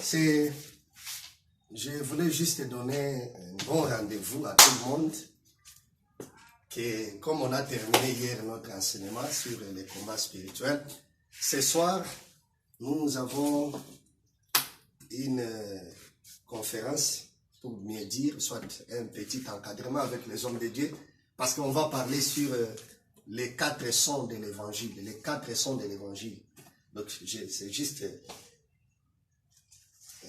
Je voulais juste donner un bon rendez-vous à tout le monde. Que, comme on a terminé hier notre enseignement sur les combats spirituels, ce soir, nous avons une conférence, pour mieux dire, soit un petit encadrement avec les hommes de Dieu, parce qu'on va parler sur les 4 sons de l'évangile, les 4 sons de l'évangile. Donc, c'est juste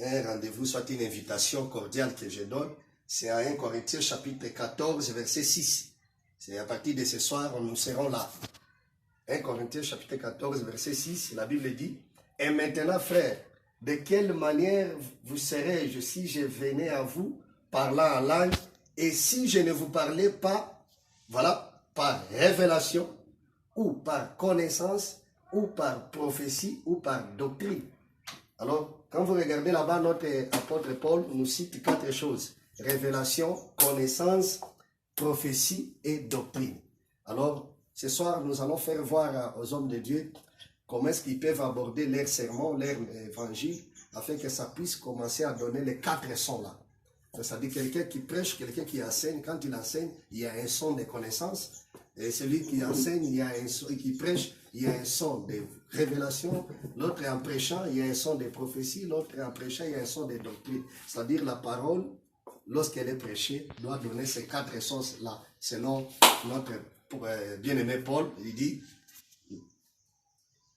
un rendez-vous, soit une invitation cordiale que je donne. C'est à 1 Corinthiens chapitre 14, verset 6. C'est à partir de ce soir, nous serons là. 1 Corinthiens chapitre 14, verset 6, la Bible dit, « Et maintenant, frères, de quelle manière vous serais-je si je venais à vous parlant en langue, et si je ne vous parlais pas, voilà, par révélation, ou par connaissance, ou par prophétie, ou par doctrine. » Alors, quand vous regardez là-bas, notre apôtre Paul nous cite 4 choses. Révélation, connaissance, prophétie et doctrine. Alors, ce soir, nous allons faire voir aux hommes de Dieu comment est-ce qu'ils peuvent aborder leur sermon, leur évangile, afin que ça puisse commencer à donner les 4 sons là. C'est-à-dire quelqu'un qui prêche, quelqu'un qui enseigne. Quand il enseigne, il y a un son de connaissance. Et celui qui enseigne, il y a un son, qui prêche, il y a un son de révélation. L'autre en prêchant, il y a un son de prophétie. L'autre en prêchant, il y a un son de doctrine. C'est-à-dire la parole, lorsqu'elle est prêchée, doit donner ces 4 sens-là. Selon notre bien-aimé Paul, il dit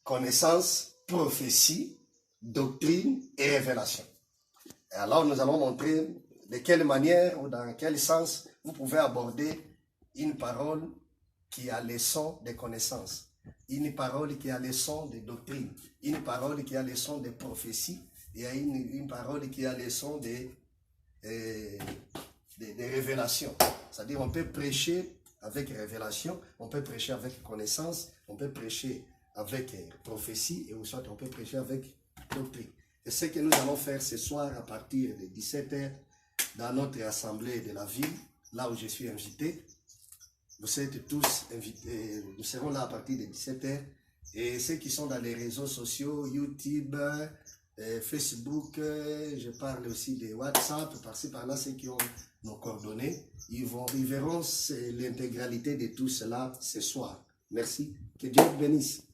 connaissance, prophétie, doctrine et révélation. Et alors nous allons montrer de quelle manière ou dans quel sens vous pouvez aborder une parole qui a les sons de connaissance, une parole qui a les sons de doctrine, une parole qui a les sons de prophétie, et une parole qui a les sons de révélation. C'est-à-dire on peut prêcher avec révélation, on peut prêcher avec connaissance, on peut prêcher avec prophétie, et soit on peut prêcher avec doctrine. Et ce que nous allons faire ce soir à partir de 17h dans notre assemblée de la ville, là où je suis invité. Vous êtes tous invités, nous serons là à partir de 17h. Et ceux qui sont dans les réseaux sociaux, YouTube, Facebook, je parle aussi de WhatsApp, par-ci par-là, ceux qui ont nos coordonnées, ils verront l'intégralité de tout cela ce soir. Merci. Que Dieu vous bénisse.